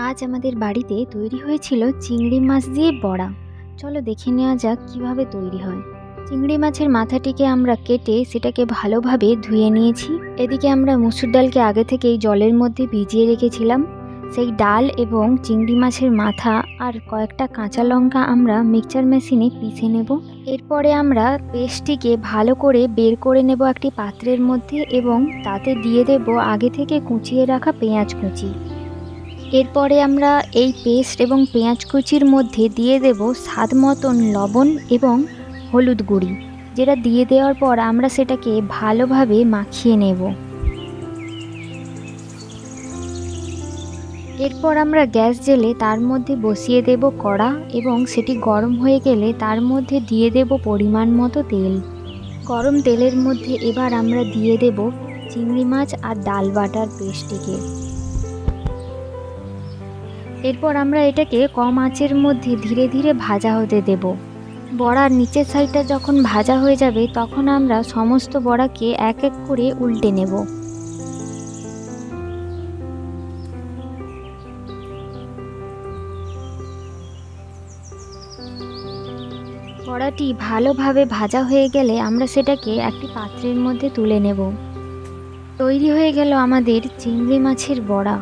আজ আমাদের বাড়িতে তৈরি হয়েছিল চিংড়ি মাছ দিয়ে বড়া। চলো দেখে নেওয়া যাক কিভাবে তৈরি হয়। চিংড়ি মাছের মাথাটিকে আমরা কেটে সেটাকে ভালোভাবে ধুয়ে নিয়েছি। এদিকে আমরা মসুর ডালকে আগে থেকেই জলের মধ্যে ভিজিয়ে রেখেছিলাম। সেই ডাল এবং চিংড়ি মাছের মাথা আর কয়েকটা কাঁচা লঙ্কা আমরা মিক্সচার মেশিনে পিষে নেব। এরপরে আমরা পেস্টটিকে ভালো করে বের করে নেব একটি পাত্রের মধ্যে এবং তাতে দিয়ে দেব আগে থেকে কুচিয়ে রাখা পেঁয়াজ কুচি। এরপরে আমরা এই পেস্ট এবং পেঁয়াজ কুচির মধ্যে দিয়ে দেব স্বাদ মতন লবণ এবং হলুদ গুঁড়ি, যেটা দিয়ে দেওয়ার পর আমরা সেটাকে ভালোভাবে মাখিয়ে নেব। এরপর আমরা গ্যাস জ্বেলে তার মধ্যে বসিয়ে দেব কড়া এবং সেটি গরম হয়ে গেলে তার মধ্যে দিয়ে দেব পরিমাণ মতো তেল। গরম তেলের মধ্যে এবার আমরা দিয়ে দেব চিংড়ি মাছ আর ডাল বাটার পেস্টটিকে। এরপর আমরা এটাকে কম আঁচের মধ্যে ধীরে ধীরে ভাজা হতে দেব। বড়ার নিচের সাইডটা যখন ভাজা হয়ে যাবে তখন আমরা সমস্ত বড়াকে এক এক করে উল্টে নেব। বড়াটি ভালোভাবে ভাজা হয়ে গেলে আমরা সেটাকে একটি পাত্রের মধ্যে তুলে নেব। তৈরি হয়ে গেল আমাদের চিংড়ি মাছের বড়া।